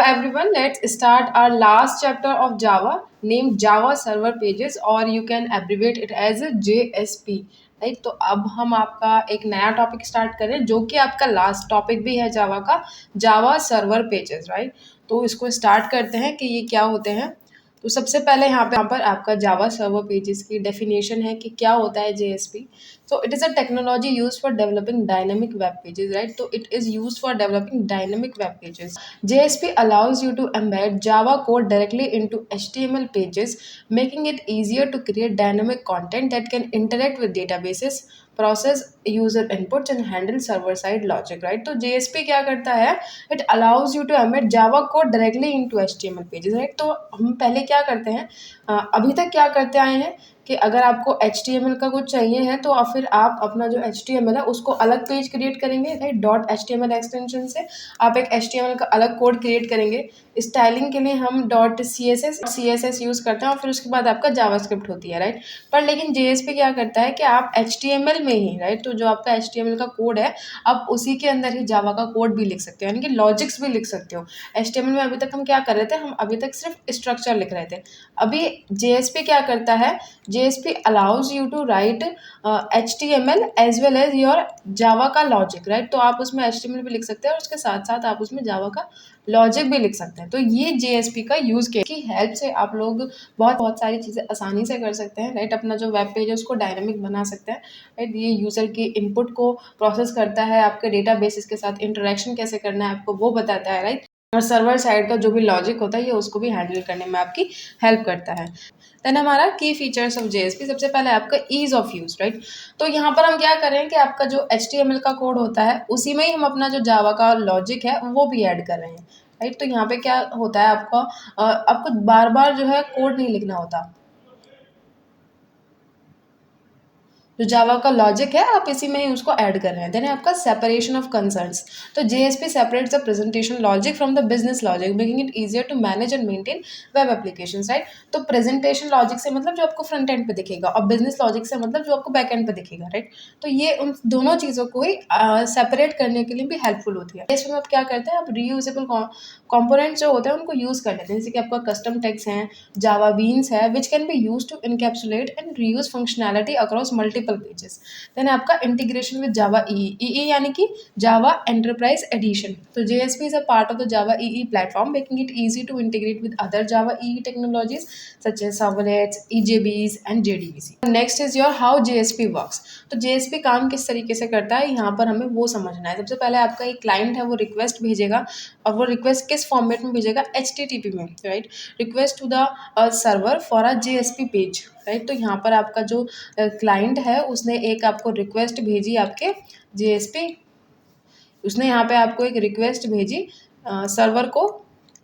Everyone, let's start our last chapter of Java named Java Server Pages, or you can abbreviate it as JSP. Right, तो अब हम आपका एक नया topic start करें जो कि आपका लास्ट टॉपिक भी है जावा का, जावा सर्वर पेजेस। राइट, तो इसको स्टार्ट करते हैं कि ये क्या होते हैं। तो सबसे पहले यहाँ पर आपका जावा सर्वर पेजेस की डेफिनेशन है कि क्या होता है JSP. So it is a technology used for developing dynamic web pages, right? So it is used for developing dynamic web pages. JSP allows you to embed Java code directly into HTML pages, making it easier to create dynamic content that can interact with databases, process user inputs and handle server side logic, right? तो JSP क्या करता है? It allows you to embed Java code directly into HTML pages, right? तो हम पहले क्या करते हैं, अभी तक क्या करते आए हैं कि अगर आपको HTML का कुछ चाहिए है तो फिर आप अपना जो HTML है उसको अलग पेज क्रिएट करेंगे, राइट। .html एक्सटेंशन से आप एक HTML का अलग कोड क्रिएट करेंगे। स्टाइलिंग के लिए हम .css यूज़ करते हैं और फिर उसके बाद आपका जावास्क्रिप्ट होती है, राइट। पर लेकिन JSP क्या करता है कि आप HTML में ही, राइट, तो जो आपका HTML का कोड है आप उसी के अंदर ही जावा का कोड भी लिख सकते हो, यानी कि लॉजिक्स भी लिख सकते हो। HTML में अभी तक हम क्या कर रहे थे, हम अभी तक सिर्फ स्ट्रक्चर लिख रहे थे। अभी JSP क्या करता है, JSP allows you to write HTML as well as your Java का लॉजिक, राइट। तो आप उसमें HTML भी लिख सकते हैं और उसके साथ साथ आप उसमें जावा का लॉजिक भी लिख सकते हैं। तो ये JSP का यूज़ केस की हेल्प से आप लोग बहुत बहुत सारी चीज़ें आसानी से कर सकते हैं, राइट। अपना जो वेब पेज है उसको डायनामिक बना सकते हैं, राइट। ये यूज़र की इनपुट को प्रोसेस करता है, आपके डेटा बेसिस के साथ इंटरेक्शन कैसे करना है आपको वो बताता है, राइट। और सर्वर साइड का जो भी लॉजिक होता है ये उसको भी हैंडल करने में आपकी हेल्प करता है। देन हमारा की फीचर्स ऑफ JSP, सबसे पहले आपका ईज ऑफ यूज़, राइट। तो यहाँ पर हम क्या करें कि आपका जो HTML का कोड होता है उसी में ही हम अपना जो जावा का लॉजिक है वो भी ऐड कर रहे हैं, राइट। तो यहाँ पे क्या होता है, आपको बार बार जो है कोड नहीं लिखना होता। जो जावा का लॉजिक है आप इसी में ही उसको ऐड कर रहे हैं। देन है आपका सेपरेशन ऑफ कंसर्न्स। तो JSP separates the presentation logic from the business logic, making it easier to manage and maintain web applications, right. तो प्रेजेंटेशन लॉजिक से मतलब जो आपको फ्रंट एंड पे दिखेगा और बिजनेस लॉजिक से मतलब जो आपको बैक एंड पे दिखेगा, राइट। तो ये उन दोनों चीज़ों को ही सेपरेट करने के लिए भी हेल्पफुल होती है। इसमें आप क्या करते हैं, आप रीयूजेबल कॉम्पोनेंट्स जो होते हैं उनको यूज़ कर लेते हैं, जैसे कि आपका कस्टम टैग्स हैं, जावा बीन्स है, which can be use to encapsulate and reuse functionality across multiple pages. Then आपका इंटीग्रेशन विद जावा EE यानी कि जावा एंटरप्राइज एडिशन। तो JSP is a part of the Java EE platform, making it easy to integrate with other Java EE technologies such as servlets, EJBs and JDBC. Next is your how JSP works. तो JSP काम किस तरीके से करता है यहाँ पर हमें वो समझना है। सबसे पहले आपका एक क्लाइंट है वो रिक्वेस्ट भेजेगा और वो रिक्वेस्ट किस फॉर्मेट में भेजेगा, HTTP में, right. Request to the server for a JSP page, right. तो यहाँ पर आपका जो क्लाइंट है उसने एक आपको रिक्वेस्ट भेजी आपके JSP, उसने यहाँ पे आपको एक रिक्वेस्ट भेजी सर्वर को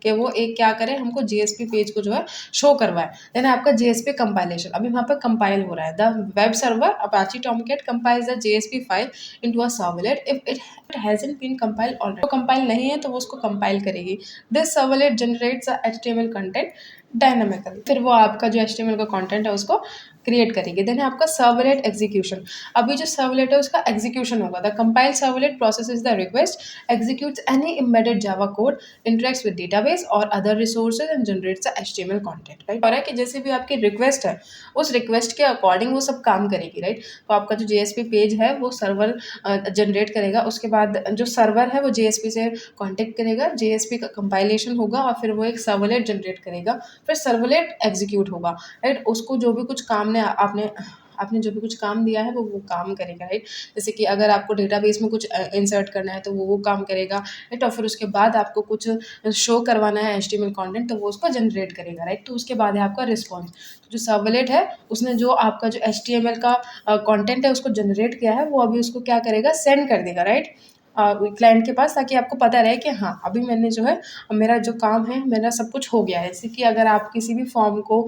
कि वो एक क्या करे, हमको JSP पेज को जो है शो करवाए। देन आपका JSP कंपाइलेशन, अभी वहाँ पर कंपाइल हो रहा है। The web server Apache Tomcat compiles the JSP file into a servlet if it hasn't been compile already. तो कंपाइल नहीं है तो वो उसको कंपाइल करेगी। This servlet generates a HTML content dynamically, फिर वो आपका जो HTML का कंटेंट है उसको क्रिएट करेगी। देन है आपका सर्वलेट एग्जीक्यूशन, अभी जो सर्वलेट है उसका एग्जीक्यूशन होगा। The compile servlet processes the request, executes any embedded Java code, interacts with database और other resources and generates the HTML content, right. और है कि जैसे भी आपकी रिक्वेस्ट है उस रिक्वेस्ट के अकॉर्डिंग वो सब काम करेगी, राइट। तो आपका जो JSP पेज है वो सर्वर जनरेट करेगा, उसके बाद जो सर्वर है वो JSP से कॉन्टेक्ट करेगा, JSP का कंपाइलेशन होगा और फिर वो एक सर्वलेट जनरेट करेगा, फिर सर्वलेट एग्जीक्यूट होगा, राइट। उसको जो भी कुछ काम ने आपने जो भी कुछ काम दिया है वो काम करेगा, राइट। जैसे कि अगर आपको डेटाबेस में कुछ इंसर्ट करना है तो वो काम करेगा, राइट। और फिर उसके बाद आपको कुछ शो करवाना है HTML कंटेंट तो वो उसको जनरेट करेगा, राइट। तो उसके बाद है आपका रिस्पॉन्स। तो जो सर्वलेट है उसने जो आपका जो HTML का कंटेंट है उसको जनरेट किया है वो अभी उसको क्या करेगा, सेंड कर देगा, राइट, क्लाइंट के पास, ताकि आपको पता रहे कि हाँ अभी मैंने जो है मेरा जो काम है मेरा सब कुछ हो गया है। जैसे कि अगर आप किसी भी फॉर्म को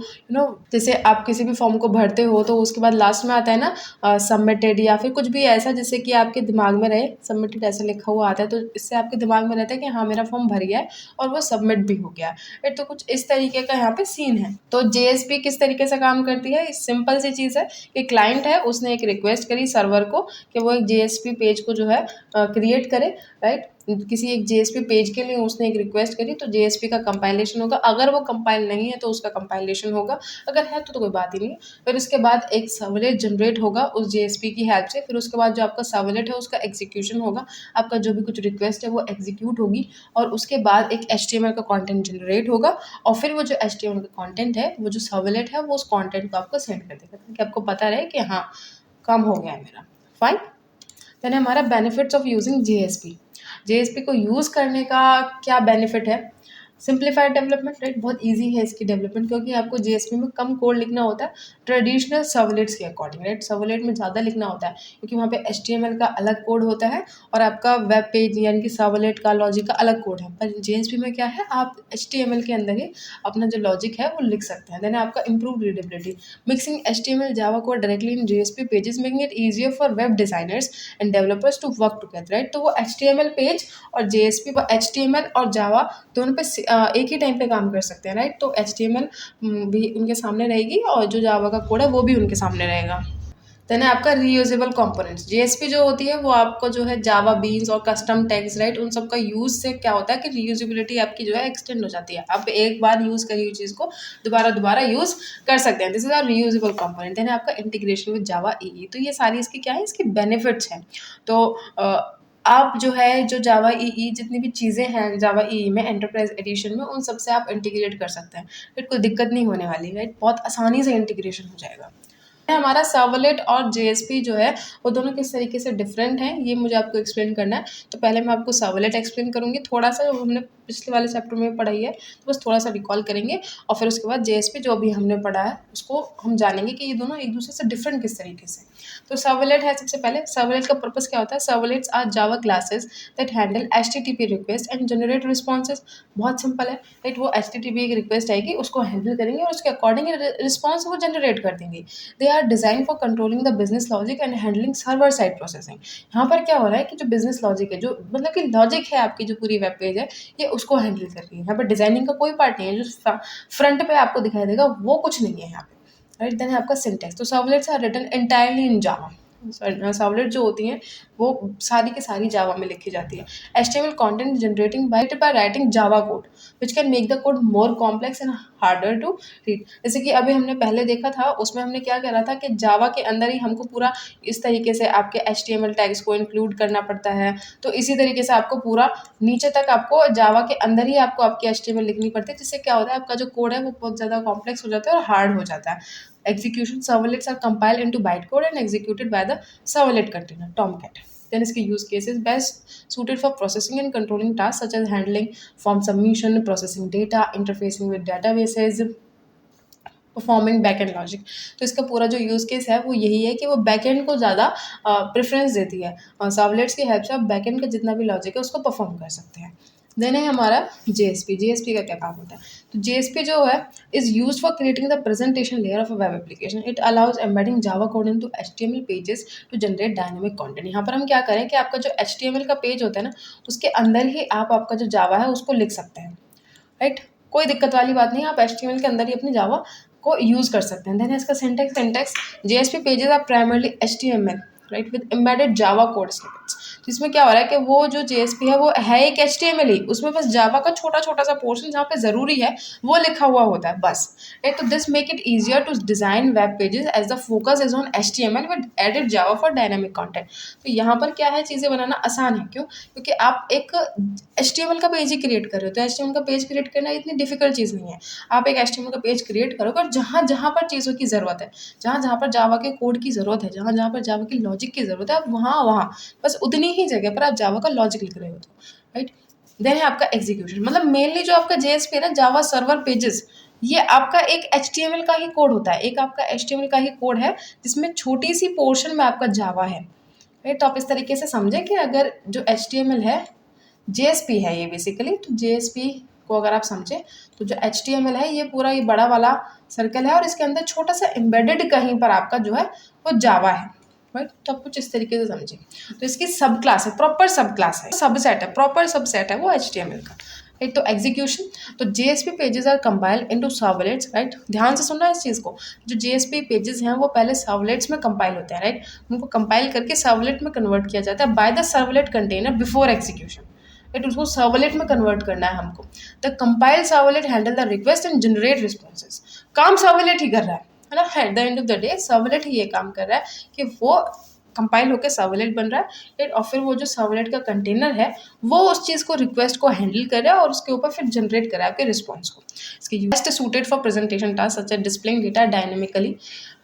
जैसे आप किसी भी फॉर्म को भरते हो तो उसके बाद लास्ट में आता है ना सबमिटेड या फिर कुछ भी ऐसा, जैसे कि आपके दिमाग में रहे सबमिटेड ऐसा लिखा हुआ आता है, तो इससे आपके दिमाग में रहता है कि हाँ मेरा फॉर्म भर गया है और वो सबमिट भी हो गया है। तो कुछ इस तरीके का यहाँ पे सीन है। तो JSP किस तरीके से काम करती है, सिंपल सी चीज़ है कि क्लाइंट है उसने एक रिक्वेस्ट करी सर्वर को कि वो एक JSP पेज को जो है क्रिएट जनरेट करे, राइट। किसी एक जेएसपी पेज के लिए उसने एक रिक्वेस्ट करी तो जेएसपी का कंपाइलेशन होगा, अगर वो कंपाइल नहीं है तो उसका कंपाइलेशन होगा, अगर है तो कोई बात ही नहीं है। फिर उसके बाद एक सर्वलेट जनरेट होगा उस जेएसपी की हेल्प से, फिर उसके बाद जो आपका सर्वलेट है उसका एग्जीक्यूशन होगा, आपका जो भी कुछ रिक्वेस्ट है वो एग्जीक्यूट होगी, और उसके बाद एक HTML का कंटेंट जनरेट होगा, और फिर वो जो HTML का कंटेंट है, वो जो सर्वलेट है वो उस कंटेंट को आपको सेंड कर देगा, ताकि आपको पता रहे कि हाँ काम हो गया है मेरा। फाइन। देन हमारा benefits of using JSP. JSP को यूज़ करने का क्या बेनिफिट है? Simplified development, right. बहुत इजी है इसकी डेवलपमेंट, क्योंकि आपको जेएसपी में कम कोड लिखना होता है ट्रेडिशनल सर्वलेट्स के अकॉर्डिंग, राइट। सर्वलेट में ज़्यादा लिखना होता है, क्योंकि वहाँ पे HTML का अलग कोड होता है और आपका वेब पेज यानी कि सर्वलेट का लॉजिक का अलग कोड है। पर जेएसपी में क्या है, आप HTML के अंदर ही अपना जो लॉजिक है वो लिख सकते हैं। देन आपका improve readability, mixing HTML Java code directly in JSP pages making it easier for web designers and developers to work together, right. तो वो HTML पेज और जेएसपी, HTML और जावा दोनों पे एक ही टाइम पे काम कर सकते हैं, राइट। तो HTML भी उनके सामने रहेगी और जो जावा का कोड है वो भी उनके सामने रहेगा। देन है आपका रीयूजेबल कंपोनेंट्स। जेएसपी जो होती है वो आपको जो है जावा बीन्स और कस्टम टैग्स, राइट, उन सब का यूज़ से क्या होता है कि रीयूजेबिलिटी आपकी जो है एक्सटेंड हो जाती है। आप एक बार यूज़ करी हुई चीज़ को दोबारा यूज़ कर सकते हैं। This is are reusable component. Then आपका इंटीग्रेशन विद जावा ईई। तो ये सारी इसकी क्या है, इसकी बेनिफिट्स हैं। तो आप जो है जो जावा ईई जितनी भी चीज़ें हैं जावा ईई में एंटरप्राइज एडिशन में, उन सब से आप इंटीग्रेट कर सकते हैं, फिर कोई दिक्कत नहीं होने वाली, राइट। बहुत आसानी से इंटीग्रेशन हो जाएगा। हमारा सर्वलेट और जेएसपी जो है वो दोनों किस तरीके से डिफरेंट हैं, ये मुझे आपको एक्सप्लेन करना है। तो पहले मैं आपको सर्वलेट एक्सप्लेन करूँगी, थोड़ा सा जो हमने पिछले वाले चैप्टर में पढ़ाई है तो बस थोड़ा सा रिकॉल करेंगे, और फिर उसके बाद जेएसपी जो अभी हमने पढ़ा है उसको हम जानेंगे कि ये दोनों एक दूसरे से डिफरेंट किस तरीके से। तो सर्वलेट है, सबसे पहले सर्वलेट का पर्पस क्या होता है? Servlets are Java classes that handle HTTP request and generate responses. बहुत सिंपल है, राइट। वो HTTP एक रिक्वेस्ट आएगी, उसको हैंडल करेंगे और उसके अकॉर्डिंग रिस्पॉन्स वो जनरेट कर देंगे। They are design for controlling the business logic and handling server side processing. यहाँ पर क्या हो रहा है कि जो बिजनेस लॉजिक है, जो मतलब कि लॉजिक है आपकी जो पूरी वेब पेज है, ये उसको हैंडल कर रही है। यहाँ पर डिजाइनिंग का कोई पार्ट नहीं है, जो फ्रंट पे आपको दिखाई देगा वो कुछ नहीं है यहाँ पे, राइट। देन आपका सिंटैक्स। तो servlets are written entirely in Java. Servlet जो होती हैं वो सारी की सारी जावा में लिखी जाती है। HTML content generating by writing Java code which can make the code more complex and harder to read. जैसे कि अभी हमने पहले देखा था, उसमें हमने क्या करा था कि जावा के अंदर ही हमको पूरा इस तरीके से आपके HTML टैग्स को इंक्लूड करना पड़ता है। तो इसी तरीके से आपको पूरा नीचे तक आपको जावा के अंदर ही आपको आपकी HTML लिखनी पड़ती है, जिससे क्या होता है आपका जो कोड है वो बहुत ज़्यादा कॉम्प्लेक्स हो जाता है और हार्ड हो जाता है। Execution servlets are compiled into bytecode and executed by the servlet container Tomcat. Then इसके use cases best suited for processing and controlling tasks such as handling form submission, processing data, interfacing with databases, performing back and logic. तो इसका पूरा जो use case है वो यही है कि वो बैक एंड को ज़्यादा प्रेफरेंस देती है, और सर्वलेट्स की हेल्प से आप बैक एंड का जितना भी लॉजिक है उसको परफॉर्म कर सकते हैं। देन है हमारा जेएसपी। जेएसपी का क्या काम होता है? तो जेएसपी जो है is use for creating the presentation layer of a web application. It allows embedding Java code into HTML pages to generate dynamic content. यहाँ पर हम क्या करें कि आपका जो HTML का पेज होता है ना, उसके अंदर ही आप आपका जो जावा है उसको लिख सकते हैं, राइट। कोई दिक्कत वाली बात नहीं है, आप HTML के अंदर ही अपनी जावा को यूज़ कर सकते हैं। देन इसका syntax JSP pages are primarily HTML, right, with embedded Java code snippets. तो इसमें क्या हो रहा है कि वो जो जेएसपी है वो है एक HTML ही, उसमें बस जावा का छोटा छोटा सा पोर्शन जहाँ पे ज़रूरी है वो लिखा हुआ होता है बस, राइट। तो this make it easier to design web pages as the focus is on HTML with added Java for dynamic content. तो यहाँ पर क्या है, चीज़ें बनाना आसान है। क्यों? क्योंकि आप एक HTML का पेज ही क्रिएट कर रहे हो, तो HTML का पेज क्रिएट करना इतनी डिफिकल्ट चीज़ नहीं है। आप एक HTML का पेज क्रिएट करोगे और जहाँ जहाँ पर चीज़ों की ज़रूरत है, जहाँ जहाँ पर जावा के कोड की ज़रूरत है, जहाँ जहाँ पर जावा की लॉजिक की ज़रूरत है, आप वहाँ वहाँ बस उतनी ही जगह पर आप जावा का लॉजिक लिख रहे हो, तो राइट। देन है आपका एग्जीक्यूशन। मतलब मेनली जो आपका जेएसपी है ना, जावा सर्वर पेजेस, ये आपका एक HTML का ही कोड होता है, एक आपका HTML का ही कोड है जिसमें छोटी सी पोर्शन में आपका जावा है, राइट। तो आप इस तरीके से समझें कि अगर जो HTML है, जेएसपी है ये बेसिकली, तो जेएसपी को अगर आप समझें तो जो HTML है ये पूरा ये बड़ा वाला सर्कल है और इसके अंदर छोटा सा एम्बेडेड कहीं पर आपका जो है वो जावा है, राइट। तो आप कुछ इस तरीके से समझें। तो इसकी सब क्लास है, प्रॉपर सब क्लास है, सबसेट है, प्रॉपर सबसेट है वो HTML का, राइट। तो एग्जीक्यूशन, तो JSP pages are compiled into servlets, right. ध्यान से सुनना इस चीज़ को, जो जेएसपी पेजेस हैं वो पहले सर्वलेट्स में कंपाइल होते हैं, राइट। उनको कंपाइल करके सर्वलेट में कन्वर्ट किया जाता है by the servlet container before execution, right. उसको सर्वलेट में कन्वर्ट करना है हमको। The compile servlet handle the request and generate responses. काम सर्वलेट ही कर रहा है ना। At the end of the day servlet ही ये काम कर रहा है कि वो कंपाइल होकर सर्वलेट बन रहा है, राइट। और फिर वो जो सर्वलेट का कंटेनर है वो उस चीज़ को, रिक्वेस्ट को हैंडल कर रहा है और उसके ऊपर फिर जनरेट कर रहा है आपके रिस्पॉन्स को। इसके best suited for presentation task such as displaying data dynamically,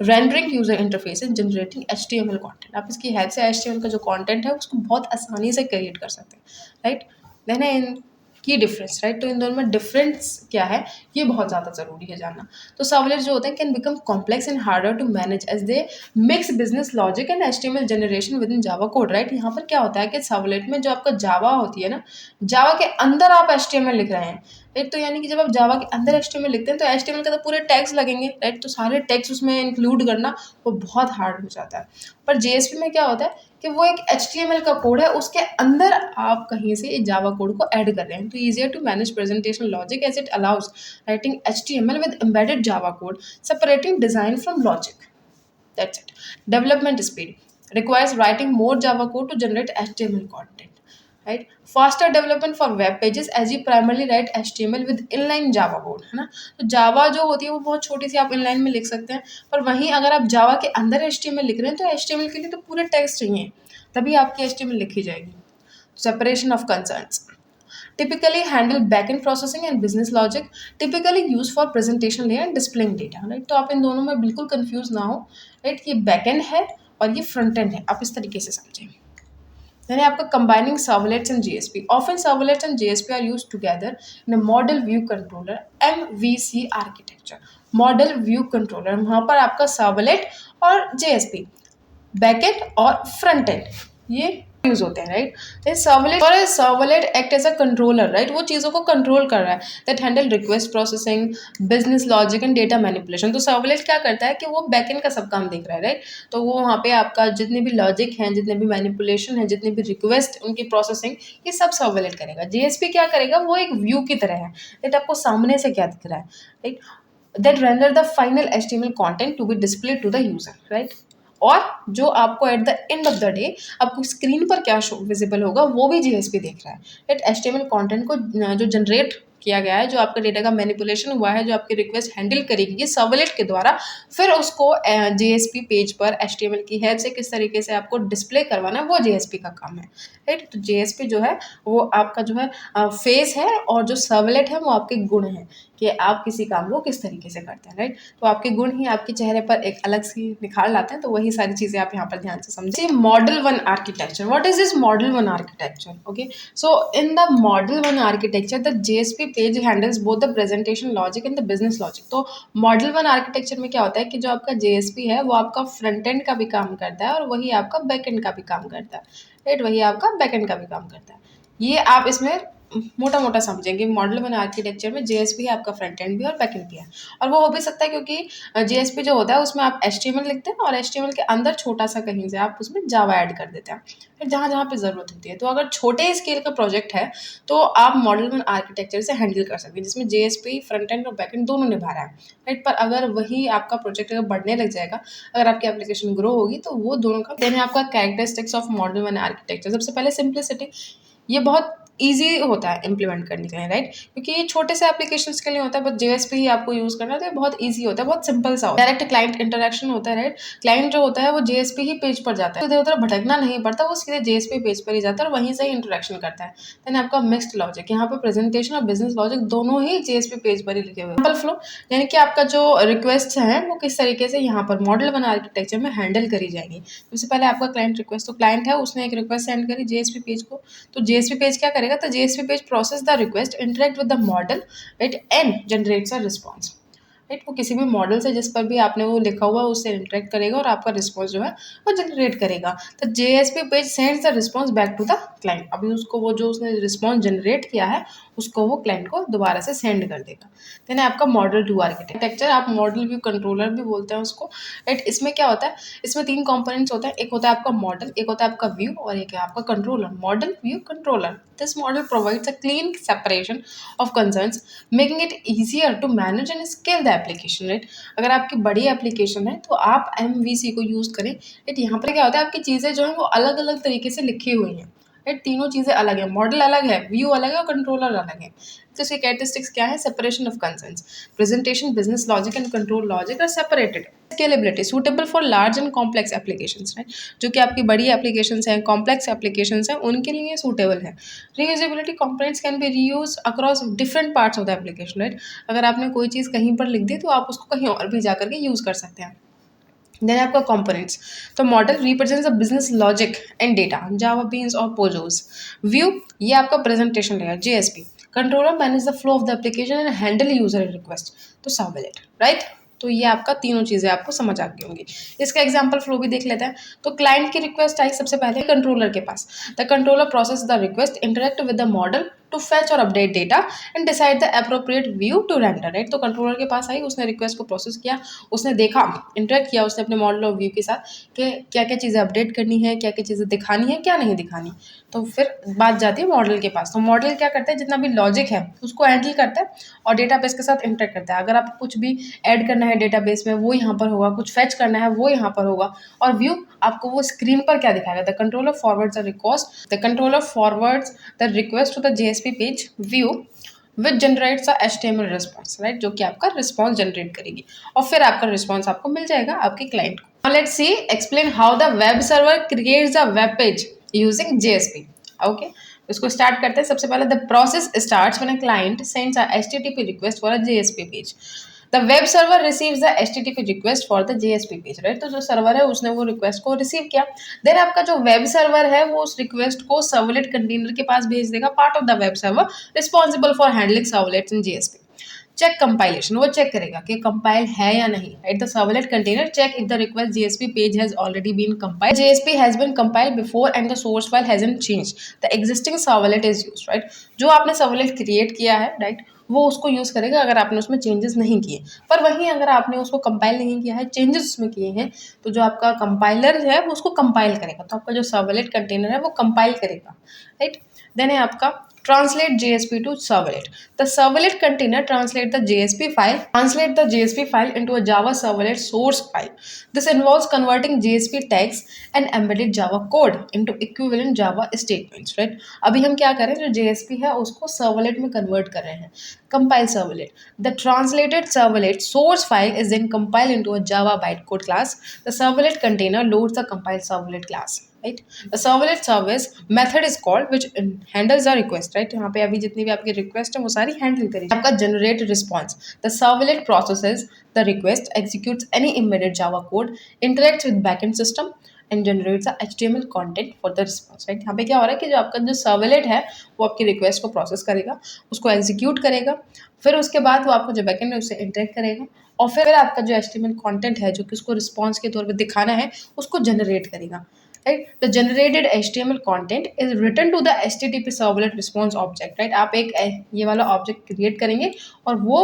rendering user interface and generating HTML content. आप इसकी हेल्प से एचटीएमएल का जो कंटेंट है उसको बहुत आसानी से क्रिएट कर सकते हैं, राइट। देन इन की डिफरेंस, राइट। तो इन दोनों में डिफरेंस क्या है ये बहुत ज़्यादा ज़रूरी है जानना। तो सर्वलेट जो होते हैं can become complex and harder to manage as they mix business logic and HTML generation within Java code, right. यहाँ पर क्या होता है कि सर्वलेट में जो आपका जावा होती है ना, जावा के अंदर आप एचटीएमएल लिख रहे हैं, राइट। तो यानी कि जब आप जावा के अंदर एचटीएमएल लिखते हैं तो एचटीएमएल के तो पूरे टैग्स लगेंगे, राइट। तो सारे टैग्स उसमें इंक्लूड करना वो बहुत हार्ड हो जाता है। पर जेएसपी में क्या होता है कि वो एक एचटीएमएल का कोड है, उसके अंदर आप कहीं से जावा कोड को ऐड कर रहे हैं। तो easier to manage presentation logic as it allows writing HTML with embedded Java code, separating design from logic. That's it. Development speed requires writing more Java code to generate HTML content, right? Faster development for web pages as you primarily write HTML with inline Java code, है ना। तो Java जो होती है वो बहुत छोटी सी आप inline में लिख सकते हैं, पर वहीं अगर आप Java के अंदर HTML लिख रहे हैं तो HTML के लिए तो पूरे टेक्स्ट चाहिए, तभी आपकी HTML लिखी जाएगी। Separation of concerns typically handle backend processing and business logic, typically used for presentation layer and displaying data, right। तो आप इन दोनों में बिल्कुल कंफ्यूज ना हो, राइट। ये बैकएंड है और ये फ्रंट एंड है, आप इस तरीके से समझें। यानी आपका combining servlets and JSP, often servlets and JSP are used together in a model view controller MVC architecture. Model view controller, वहाँ पर आपका सर्वलेट और जेएसपी, बैकएंड और फ्रंट एंड ये यूज होते हैं, राइट। सर्वलेट और servlet act as a controller, right. वो चीज़ों को कंट्रोल कर रहा है, that handle request processing, business logic and data manipulation. तो सर्वलेट क्या करता है कि वो बैकएंड का सब काम देख रहा है, राइट। तो वो वहाँ पे आपका जितने भी लॉजिक हैं, जितने भी मैनिपुलेशन है, जितने भी रिक्वेस्ट, उनकी प्रोसेसिंग, ये सब सर्वलेट करेगा। जेएसपी क्या करेगा, वो एक व्यू की तरह है, दैट आपको सामने से क्या दिख रहा है, right. That render the final HTML content to be display to the user, right. और जो आपको at the end of the day आपको स्क्रीन पर क्या शो विजिबल होगा वो भी जीएसपी देख रहा है, राइट। एचटीएमएल कंटेंट को जो जनरेट किया गया है, जो आपका डेटा का मैनिपुलेशन हुआ है, जो आपकी रिक्वेस्ट हैंडल करेगी ये सर्वलेट के द्वारा, फिर उसको जेएसपी पेज पर एचटीएमएल की हेल्प से किस तरीके से आपको डिस्प्ले करवाना है वो जेएसपी का काम है, राइट। तो जेएसपी जो है वो आपका जो है फेस है, और जो सर्वलेट है वो आपके गुण हैं कि आप किसी काम को किस तरीके से करते हैं, राइट। तो आपके गुण ही आपके चेहरे पर एक अलग सी निखार लाते हैं। तो वही सारी चीज़ें आप यहाँ पर ध्यान से समझिए। Model one architecture, what is this model one architecture? Okay, so in the model one architecture the JSP page handles both the presentation logic and the business logic. तो मॉडल वन आर्किटेक्चर में क्या होता है कि जो आपका JSP है वो आपका फ्रंट एंड का भी काम करता है और वही आपका बैक एंड का भी काम करता है, राइट। वही आपका बैक एंड का भी काम करता है। ये आप इसमें मोटा मोटा समझेंगे। मॉडल वन आर्किटेक्चर में जेएसपी है आपका फ्रंट एंड भी और बैक एंड भी है, और वो हो भी सकता है क्योंकि जेएसपी जो होता है उसमें आप एचटीएमएल लिखते हैं और एचटीएमएल के अंदर छोटा सा कहीं से आप उसमें जावा ऐड कर देते हैं, फिर जहाँ जहाँ पे ज़रूरत होती है। तो अगर छोटे स्केल का प्रोजेक्ट है तो आप मॉडल वन आर्किटेक्चर से हैंडल कर सकते हैं, जिसमें जेएसपी फ्रंट एंड और बैक एंड दोनों निभा रहा है, राइट। पर अगर वही आपका प्रोजेक्ट अगर बढ़ने लग जाएगा, अगर आपकी एप्लीकेशन ग्रो होगी, तो वो दोनों का देन आपका characteristics of model one architecture. सबसे पहले सिंप्लिसिटी, ये बहुत ईजी होता है इम्प्लीमेंट करने के लिए, राइट। क्योंकि ये छोटे से एप्लीकेशंस के लिए होता है, बस जेएसपी ही आपको यूज़ करना है, तो ये बहुत ईजी होता है, बहुत सिंपल सा होता है। डायरेक्ट क्लाइंट इंटरेक्शन होता है, राइट। क्लाइंट जो होता है वो जेएसपी ही पेज पर जाता है, इधर उधर भटकना नहीं पड़ता, वो सीधे जेएसपी पेज पर ही जाता है और वहीं से ही इंटरेक्शन करता है। देन आपका मिक्स्ड लॉजिक, यहाँ पर प्रेजेंटेशन और बिजनेस लॉजिक दोनों ही जेएसपी पेज पर ही लिखे हुए हैं। सिंपल फ्लो, यानी कि आपका जो रिक्वेस्ट है वो किस तरीके से यहाँ पर मॉडल वन आर्किटेक्चर में हैंडल करी जाएगी। सबसे पहले आपका क्लाइंट रिक्वेस्ट, तो क्लाइंट है उसने एक रिक्वेस्ट सेंड करी जेएसपी पेज को, तो जेएसपी पेज क्या करेगा, तो JSP page process the request, interact with the model, right, and generates a response. Right. वो किसी भी मॉडल से जिस पर भी आपने वो लिखा हुआ है उससे इंटरेक्ट करेगा और आपका रिस्पॉन्स जो है वो जनरेट करेगा। तो JSP page sends the response back to the client. अभी उसको वो जो उसने रिस्पॉन्स जनरेट किया है उसको वो क्लाइंट को दोबारा से सेंड कर देगा। देन आपका मॉडल टू आर्किटेक्चर, आप मॉडल व्यू कंट्रोलर भी बोलते हैं उसको, राइट। इसमें क्या होता है, इसमें 3 कंपोनेंट्स होते हैं। एक होता है आपका मॉडल, एक होता है आपका व्यू और एक है आपका controller. Model, view, controller. This model provides a clean separation of concerns, making it easier to manage and scale the application, right. अगर आपकी बड़ी एप्लीकेशन है तो आप MVC को यूज़ करें, राइट। यहाँ पर क्या होता है, आपकी चीज़ें जो हैं वो अलग अलग तरीके से लिखी हुई हैं, राइट। तीनों चीज़ें अलग है, मॉडल अलग है, व्यू अलग है और कंट्रोलर अलग है। तो इसकी कैरेक्टरिस्टिक्स क्या है, separation of concerns, presentation, business logic and control logic are separated. Scalability, suitable for large and complex applications, right. जो कि आपकी बड़ी एप्लीकेशंस हैं, कॉम्प्लेक्स एप्लीकेशंस हैं, उनके लिए सूटेबल है। Reusability, components can be reuse across different parts of the application, right. अगर आपने कोई चीज़ कहीं पर लिख दी तो आप उसको कहीं और भी जा करके यूज़ कर सकते हैं। देन आपका कंपोनेंट्स, तो model represents the business logic and data, Java beans और पोजोस। व्यू, ये आपका presentation layer, JSP। Controller manage the flow of the application and handle user request, तो सर्वलेट, राइट। तो ये आपका तीनों चीज़ें आपको समझ आ गई होंगी। इसका एग्जांपल फ्लो भी देख लेते हैं। तो क्लाइंट की रिक्वेस्ट आई सबसे पहले कंट्रोलर के पास। The controller process the request, interact with the model to fetch और update data and decide the appropriate view to render, right. तो कंट्रोलर के पास आई, उसने रिक्वेस्ट को प्रोसेस किया, उसने देखा, इंटरेक्ट किया उसने अपने मॉडल और व्यू के साथ कि क्या क्या चीज़ें अपडेट करनी है, क्या क्या चीज़ें दिखानी है, क्या नहीं दिखानी। तो फिर बात जाती है मॉडल के पास। तो मॉडल क्या करता है, जितना भी लॉजिक है उसको हैंडल करता है और डेटाबेस के साथ इंटरेक्ट करता है। अगर आपको कुछ भी ऐड करना है डेटाबेस में वो यहाँ पर होगा, कुछ फैच करना है वो यहाँ पर होगा। और व्यू आपको वो स्क्रीन पर क्या दिखाएगा, the controller forwards the request, the controller forwards the request to the JSP page view which generates a HTML response, right, जो कि आपका रिस्पॉन्स जनरेट करेगी और फिर आपका रिस्पॉन्स आपको मिल जाएगा आपके क्लाइंट को। Now let's see explain how the web server creates a web page using JSP. Okay, इसको स्टार्ट करते हैं। सबसे पहले the process starts when a client sends a HTTP request for a JSP page. The web server receives the HTTP request for the JSP page, right. तो जो server है उसने वो रिक्वेस्ट को रिसीव किया। देन आपका जो वेब सर्वर है वो उस रिक्वेस्ट को सर्वलेट कंटेनर के पास भेज देगा, part of the web server responsible for handling servlets in JSP। Check compilation, वो चेक करेगा कि कंपाइल है या नहीं, right. The servlet container check if the request JSP page has already been compiled, JSP has been compiled before and the source file hasn't changed, the existing servlet is used, right. जो आपने servlet create किया है, right, वो उसको use करेगा अगर आपने उसमें चेंजेस नहीं किए। पर वहीं अगर आपने उसको कंपाइल नहीं किया है, चेंजेस उसमें किए हैं, तो जो आपका कंपाइलर है वो उसको कंपाइल करेगा। तो आपका जो सर्वलेट कंटेनर है वो कंपाइल करेगा, राइट। देन है आपका translate JSP to servlet. The servlet container translate the JSP file into a Java servlet source file. This involves converting JSP tags and embedded Java code into equivalent Java statements, right? अभी हम क्या कर रहे हैं, जो JSP है उसको servlet में convert कर रहे हैं, compile servlet. The translated servlet source file is then compiled into a Java bytecode class. The servlet container loads the compiled servlet class, right. The servlet service method is called which handles the request, right. यहाँ पे अभी जितनी भी आपकी request है वो सारी handle करेगी। आपका generate response, the servlet processes the request, executes any embedded Java code, interacts with backend system and generates the HTML content for the response, right. यहाँ पे क्या हो रहा है कि जो आपका जो सर्वलेट है वो आपकी रिक्वेस्ट को प्रोसेस करेगा, उसको एग्जीक्यूट करेगा, फिर उसके बाद वो आपको जो बैकएंड है उससे इंटरेक्ट करेगा और फिर आपका जो HTML कंटेंट है जो कि उसको रिस्पॉन्स के तौर पर दिखाना है उसको जनरेट करेगा, right? The generated HTML content is written to the HTTP servlet response object, right? आप एक ये वाला ऑब्जेक्ट क्रिएट करेंगे और वो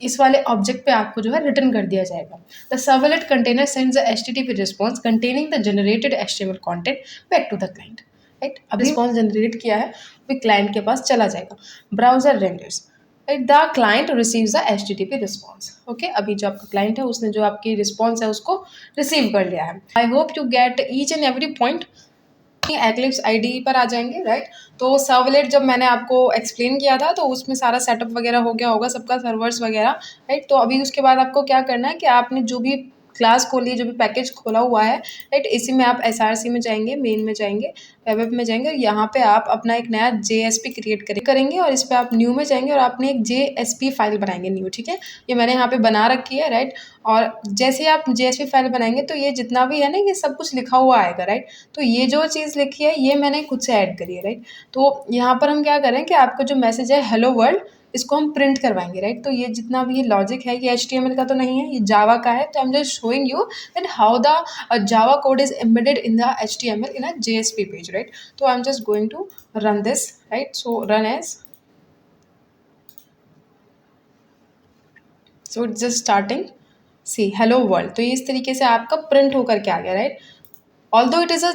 इस वाले ऑब्जेक्ट पे आपको जो है रिटर्न कर दिया जाएगा। The servlet container sends the HTTP response containing the generated HTML content back to the client, right? अब रिस्पॉन्स जनरेट किया है वो क्लाइंट के पास चला जाएगा। Browser renders, the client receives the HTTP response, okay. अभी जो आपका क्लाइंट है उसने जो आपकी रिस्पॉन्स है उसको रिसीव कर लिया है। I hope you get each and every point. Eclipse IDE पर आ जाएंगे, राइट। तो सर्वलेट जब मैंने आपको एक्सप्लेन किया था तो उसमें सारा सेटअप वगैरह हो गया होगा सबका, सर्वर्स वगैरह, राइट। तो अभी उसके बाद आपको क्या करना है कि आपने जो भी क्लास खोली है, जो भी पैकेज खोला हुआ है, राइट, इसी में आप SRC में जाएंगे, मेन में जाएंगे, वेब में जाएंगे, यहाँ पे आप अपना एक नया JSP क्रिएट करेंगे और इस पर आप न्यू में जाएंगे और आपने एक JSP फाइल बनाएंगे न्यू, ठीक है। ये मैंने यहाँ पे बना रखी है, राइट। और जैसे ही आप JSP फाइल बनाएंगे तो ये जितना भी है ना ये सब कुछ लिखा हुआ आएगा, राइट। तो ये जो चीज़ लिखी है ये मैंने खुद से ऐड करी है, राइट। तो यहाँ पर हम क्या करें कि आपका जो मैसेज है हेलो वर्ल्ड, इसको हम प्रिंट करवाएंगे, राइट। तो ये जितना भी ये लॉजिक है ये HTML का तो नहीं है, ये जावा का है। तो I am just showing you that how the Java code is embedded in the HTML in a JSP page, right. तो I am just going to run this, right? So run as, so it's just starting, see hello world। तो ये इस तरीके से आपका print होकर के आ गया, right. Although it is a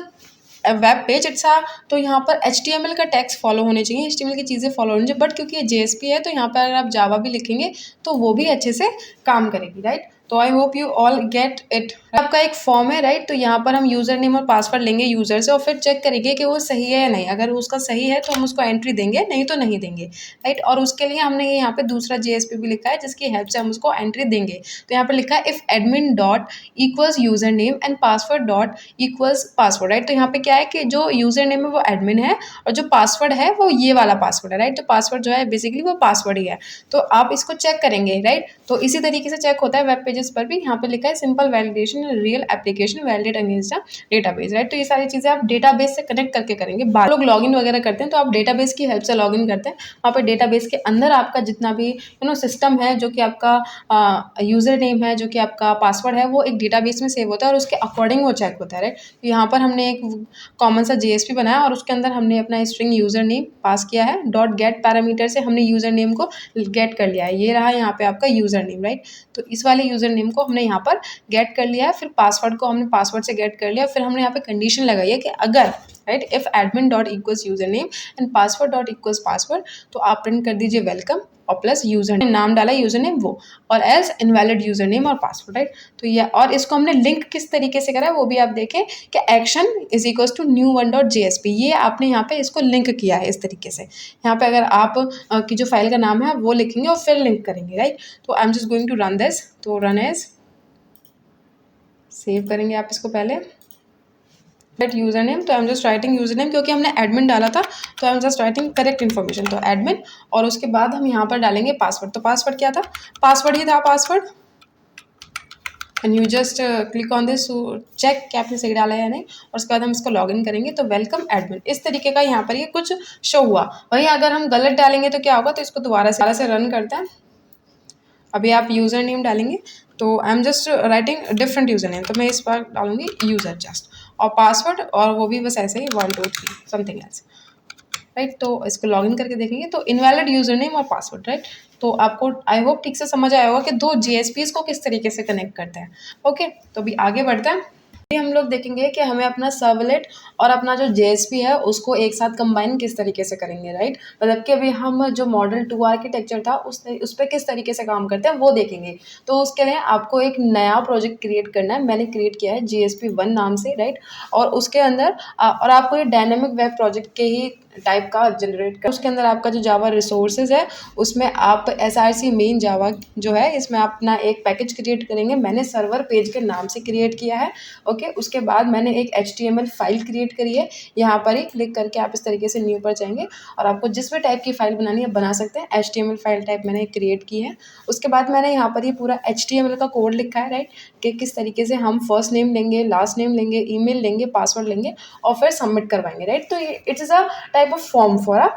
web page, it's a, तो यहाँ पर HTML का टैक्स फॉलो होने चाहिए, HTML की चीज़ें फॉलो होनी चाहिए, बट क्योंकि ये JSP है तो यहाँ पर अगर आप जावा भी लिखेंगे तो वो भी अच्छे से काम करेगी, राइट। तो I hope you all get it. आपका एक फॉर्म है, राइट। तो यहाँ पर हम यूज़र नेम और पासवर्ड लेंगे यूज़र से और फिर चेक करेंगे कि वो सही है या नहीं। अगर उसका सही है तो हम उसको एंट्री देंगे, नहीं तो नहीं देंगे, राइट। और उसके लिए हमने यहाँ पे दूसरा JSP भी लिखा है जिसकी हेल्प से हम उसको एंट्री देंगे। तो यहाँ पर लिखा है if admin dot equals user name and password dot equals password, right. तो यहाँ पे क्या है कि जो यूज़र नेम है वो एडमिन है और जो पासवर्ड है वो ये वाला पासवर्ड है, राइट। तो पासवर्ड जो है बेसिकली वो पासवर्ड ही है। तो आप इसको चेक करेंगे, राइट। तो इसी तरीके से चेक होता है वेब पेजेस पर भी। यहाँ पे लिखा है simple validation real application validate against a database, right. तो ये सारी चीज़ें आप डेटाबेस से कनेक्ट करके करेंगे। बाहर लोग लॉगिन वगैरह करते हैं तो आप डेटाबेस की हेल्प से लॉगिन करते हैं। वहाँ पर डेटाबेस के अंदर आपका जितना भी सिस्टम है, जो कि आपका यूज़र नेम है, जो कि आपका पासवर्ड है, वो एक डेटाबेस में सेव होता है और उसके अकॉर्डिंग वो चेक होता है, राइट। तो यहाँ पर हमने एक कॉमन सा JSP बनाया और उसके अंदर हमने अपना स्ट्रिंग यूज़र नेम पास किया है। डॉट गेट पैरामीटर से हमने यूज़र नेम को गेट कर लिया है। ये रहा यहाँ पे आपका यूज़र नेम, राइट। तो इस वाले यूज़र नेम को हमने यहाँ पर गेट कर लिया है। फिर पासवर्ड को हमने पासवर्ड से गेट कर लिया। फिर हमने यहाँ पे कंडीशन लगाई है कि अगर, right, if admin dot equals user name and password dot equals password, तो आप प्रिंट कर दीजिए वेलकम और प्लस यूज़र नेम, नाम डाला यूज़र नेम वो, और एल्स इनवैलिड यूज़र नेम और पासवर्ड, राइट। तो ये, और इसको हमने लिंक किस तरीके से करा है वो भी आप देखें कि action is equals to new one dot JSP, ये आपने यहाँ पे इसको लिंक किया है इस तरीके से। यहाँ पे अगर आप की जो फाइल का नाम है वो लिखेंगे और फिर लिंक करेंगे, राइट। तो I am just going to run this. तो रन एज, सेव करेंगे आप इसको पहले, गेट यूज़र नेम। तो I am just writing user name क्योंकि हमने एडमिन डाला था, तो I am just writing correct information. तो एडमिन, और उसके बाद हम यहाँ पर डालेंगे पासवर्ड। तो पासवर्ड क्या था, पासवर्ड ही था password. And you just click on this to check कि आपने सही डाला है या नहीं, और उसके बाद हम इसको लॉगिन करेंगे। तो वेलकम एडमिन, इस तरीके का यहाँ पर ये कुछ शो हुआ। वहीं अगर हम गलत डालेंगे तो क्या होगा, तो इसको दोबारा से रन करते हैं। अभी आप यूज़र नेम डालेंगे, तो I am just writing different user name, तो मैं इस बार डालूंगी यूज़र जस्ट, और पासवर्ड, और वो भी बस ऐसे ही 1 2 3 समथिंग एल्स, राइट। तो इसको लॉगिन करके देखेंगे तो इनवैलिड यूज़र नेम और पासवर्ड, राइट। तो आपको आई होप ठीक से समझ आया होगा कि दो JSPs को किस तरीके से कनेक्ट करते हैं। ओके, तो अभी आगे बढ़ते हैं। हम लोग देखेंगे कि हमें अपना सर्वलेट और अपना जो JSP है उसको एक साथ कंबाइन किस तरीके से करेंगे, राइट। मतलब कि अभी हम जो मॉडल 2 आर्किटेक्चर था उस पर किस तरीके से काम करते हैं वो देखेंगे। तो उसके लिए आपको एक नया प्रोजेक्ट क्रिएट करना है। मैंने क्रिएट किया है JSP1 नाम से, राइट। और उसके अंदर और आपको ये डायनेमिक वेब प्रोजेक्ट के ही टाइप का जनरेट कर, उसके अंदर आपका जो जावा रिसोर्सेज है उसमें आप SRC मेन जावा जो है इसमें आप अपना एक पैकेज क्रिएट करेंगे। मैंने सर्वर पेज के नाम से क्रिएट किया है, ओके। उसके बाद मैंने एक HTML फाइल क्रिएट करी है। यहाँ पर ही क्लिक करके आप इस तरीके से न्यू पर जाएंगे और आपको जिस भी टाइप की फाइल बनानी है बना सकते हैं। HTML फाइल टाइप मैंने क्रिएट की है। उसके बाद मैंने यहाँ पर ही पूरा HTML का कोड लिखा है, राइट, कि किस तरीके से हम फर्स्ट नेम लेंगे, लास्ट नेम लेंगे, ईमेल लेंगे, पासवर्ड लेंगे और फिर सबमिट करवाएंगे, राइट। तो it is a type of form for a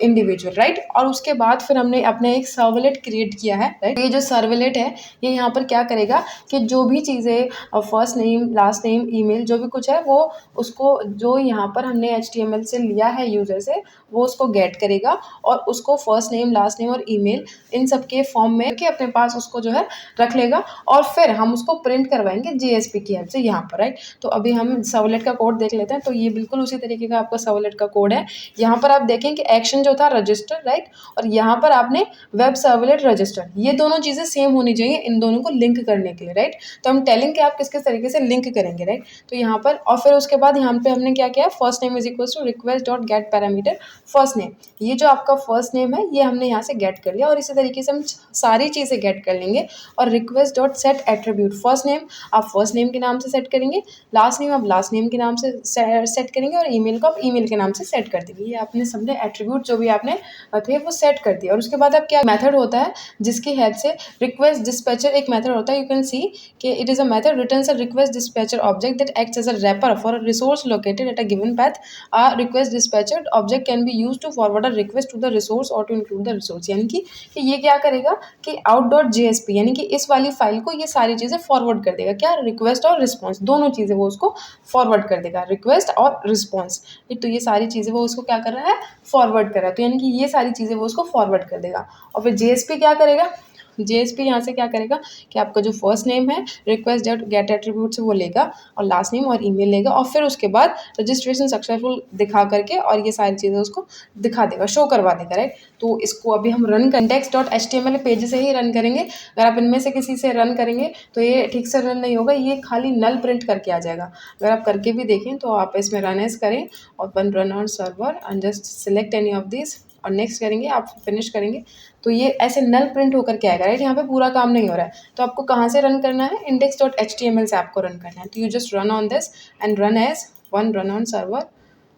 individual, right. और उसके बाद फिर हमने अपने एक सर्वलेट क्रिएट किया है, राइट। ये जो सर्वलेट है ये यहाँ पर क्या करेगा कि जो भी चीज़ें first name, last name, email, जो भी कुछ है वो उसको जो यहाँ पर हमने HTML से लिया है यूज़र से वो उसको गेट करेगा और उसको फर्स्ट नेम, लास्ट नेम और ईमेल इन सब के फॉर्म में के अपने पास उसको जो है रख लेगा और फिर हम उसको प्रिंट करवाएंगे JSP की हेल्प से यहाँ पर, राइट। तो अभी हम सर्वलेट का कोड देख लेते हैं। तो ये बिल्कुल उसी तरीके का आपका सर्वलेट का कोड है। यहाँ पर आप देखें कि एक्शन जो था रजिस्टर, राइट, और यहाँ पर आपने वेब सर्वलेट रजिस्टर, ये दोनों चीज़ें सेम होनी चाहिए इन दोनों को लिंक करने के लिए, राइट। तो हम टेलिंग कि आप किस किस तरीके से लिंक करेंगे, राइट। तो यहाँ पर और फिर उसके बाद यहाँ पे हमने क्या किया, first name is equal to request dot get parameter first name. ये जो आपका फर्स्ट नेम है ये हमने यहाँ से गेट कर लिया और इसी तरीके से हम सारी चीज़ें गेट कर लेंगे। और request dot set attribute, first name आप फर्स्ट नेम के नाम से सेट करेंगे, लास्ट नेम आप लास्ट नेम के नाम से सेट करेंगे और ईमेल को आप ईमेल के नाम से सेट कर देंगे। ये आपने सबने एट्रीब्यूट जो भी आपने थे वो सेट कर दिया। और उसके बाद अब क्या मेथड होता है जिसकी हेल्प से रिक्वेस्ट डिस्पैचर एक मेथड होता है। यू कैन सी कि it is a method returns a request dispatcher object that acts as a wrapper for a resource located at a given path. A request dispatcher object can be used to forward a request to the resource or to include the resource. यानी कि ये क्या करेगा कि out.jsp यानी कि इस वाली फाइल को ये सारी चीज़ें फॉरवर्ड कर देगा, क्या, रिक्वेस्ट और रिस्पॉन्स दोनों चीज़ें वो उसको फॉरवर्ड कर देगा, रिक्वेस्ट और रिस्पॉन्स। तो ये सारी चीज़ें वो उसको क्या कर रहा है, फॉरवर्ड कर रहा है। तो यानी कि ये सारी चीज़ें वो उसको फॉरवर्ड कर देगा। और फिर जेएसपी क्या करेगा, जेएसपी यहाँ से क्या करेगा कि आपका जो फर्स्ट नेम है रिक्वेस्ट डॉट गेट एट्रीब्यूट से वो लेगा और लास्ट नेम और ईमेल लेगा और फिर उसके बाद रजिस्ट्रेशन सक्सेसफुल दिखा करके और ये सारी चीज़ें उसको दिखा देगा, शो करवा देगा, राइट। तो इसको अभी हम रन index.html पेज से ही रन करेंगे। अगर आप इनमें से किसी से रन करेंगे तो ये ठीक से रन नहीं होगा, ये खाली नल प्रिंट करके आ जाएगा। अगर आप करके भी देखें तो आप इसमें रन एज करें और run on server and just select any of this और नेक्स्ट करेंगे, आप फिनिश करेंगे तो ये ऐसे नल प्रिंट होकर के आएगा, राइट। यहाँ पे पूरा काम नहीं हो रहा है। तो आपको कहाँ से रन करना है, index.html से आपको रन करना है। तो you just run on this and run as run on server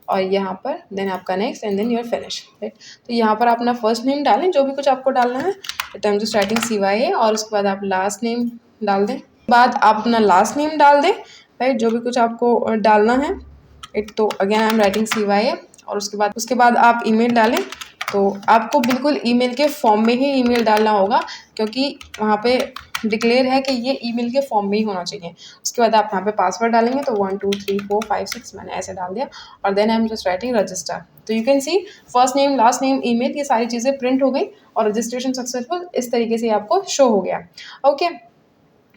और यहाँ पर देन आपका next and then your finish, right. तो यहाँ पर आप अपना फर्स्ट नेम डालें, जो भी कुछ आपको डालना है, आई एम जस्ट राइटिंग CYA और उसके बाद आप लास्ट नेम डाल दें, बाद आप अपना लास्ट नेम डाल दें, राइट, जो भी कुछ आपको डालना है। तो again I am writing CYA और उसके बाद आप ईमेल डालें। तो आपको बिल्कुल ईमेल के फॉर्म में ही ईमेल डालना होगा क्योंकि वहाँ पे डिक्लेयर है कि ये ईमेल के फॉर्म में ही होना चाहिए। उसके बाद आप यहाँ पे पासवर्ड डालेंगे तो 1 2 3 4 5 6 मैंने ऐसे डाल दिया और then I am just writing register. तो you can see first name last name email ये सारी चीज़ें प्रिंट हो गई और रजिस्ट्रेशन सक्सेसफुल इस तरीके से आपको शो हो गया। ओके,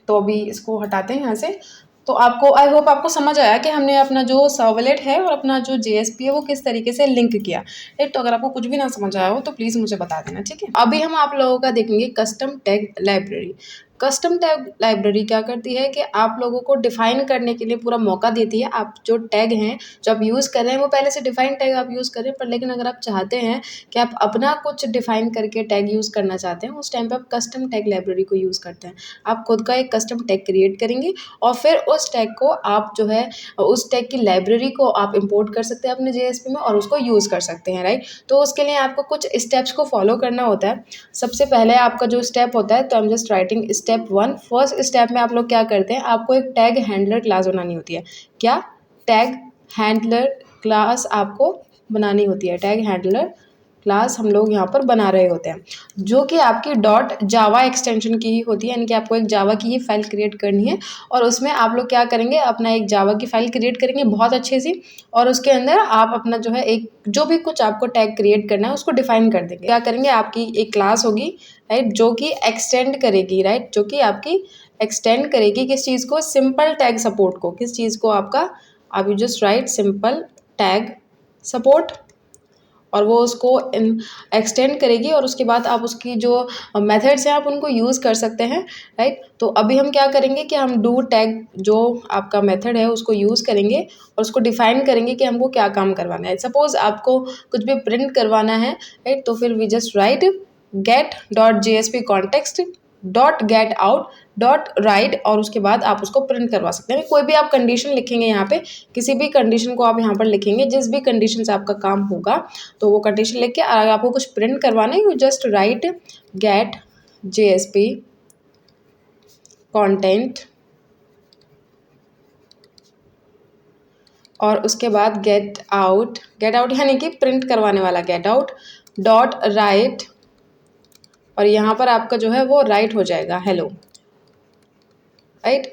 तो अभी इसको हटाते हैं यहाँ से। तो आपको आई होप आपको समझ आया कि हमने अपना जो सर्वलेट है और अपना जो जेएसपी है वो किस तरीके से लिंक किया, राइट। तो अगर आपको कुछ भी ना समझ आया हो तो प्लीज़ मुझे बता देना, ठीक है। अभी हम आप लोगों का देखेंगे custom tag library. Custom tag library क्या करती है कि आप लोगों को डिफाइन करने के लिए पूरा मौका देती है। आप जो टैग हैं जो आप यूज़ कर रहे हैं वो पहले से डिफाइन टैग आप यूज़ कर रहे हैं, पर लेकिन अगर आप चाहते हैं कि आप अपना कुछ डिफाइन करके टैग यूज़ करना चाहते हैं उस टाइम पे आप कस्टम टैग लाइब्रेरी को यूज़ करते हैं। आप खुद का एक कस्टम टैग क्रिएट करेंगे और फिर उस टैग को आप जो है उस टैग की लाइब्रेरी को आप इंपोर्ट कर सकते हैं अपने जेएसपी में और उसको यूज़ कर सकते हैं, राइट। तो उसके लिए आपको कुछ स्टेप्स को फॉलो करना होता है। सबसे पहले आपका जो स्टेप होता है, तो I am just writing step 1। First step में आप लोग क्या करते हैं, आपको एक टैग हैंडलर क्लास बनानी होती है। क्या, टैग हैंडलर क्लास आपको बनानी होती है। टैग हैंडलर क्लास हम लोग यहाँ पर बना रहे होते हैं जो कि आपकी .java एक्सटेंशन की ही होती है, यानी कि आपको एक जावा की ही फाइल क्रिएट करनी है और उसमें आप लोग क्या करेंगे, अपना एक जावा की फाइल क्रिएट करेंगे बहुत अच्छे से और उसके अंदर आप अपना जो है एक जो भी कुछ आपको टैग क्रिएट करना है उसको डिफाइन कर देंगे। क्या करेंगे, आपकी एक क्लास होगी, राइट, जो कि एक्सटेंड करेगी, राइट, जो कि आपकी एक्सटेंड करेगी किस चीज़ को, सिंपल टैग सपोर्ट को। किस चीज़ को, आपका, आप you just right simple tag support और वो उसको एक्सटेंड करेगी और उसके बाद आप उसकी जो मेथड्स हैं आप उनको यूज़ कर सकते हैं, राइट। तो अभी हम क्या करेंगे कि हम डू टैग जो आपका मेथड है उसको यूज़ करेंगे और उसको डिफाइन करेंगे कि हमको क्या काम करवाना है। सपोज़ आपको कुछ भी प्रिंट करवाना है, राइट, तो फिर we just write get.jsp context .get out .write और उसके बाद आप उसको प्रिंट करवा सकते हैं। कोई भी आप कंडीशन लिखेंगे यहाँ पे, किसी भी कंडीशन को आप यहाँ पर लिखेंगे, जिस भी कंडीशन से आपका काम होगा तो वो कंडीशन लिख के अगर आपको कुछ प्रिंट करवाना है, you just right get JSP content और उसके बाद गेट आउट यानी कि प्रिंट करवाने वाला गेट आउट .write और यहाँ पर आपका जो है वो राइट हो जाएगा हेलो, राइट।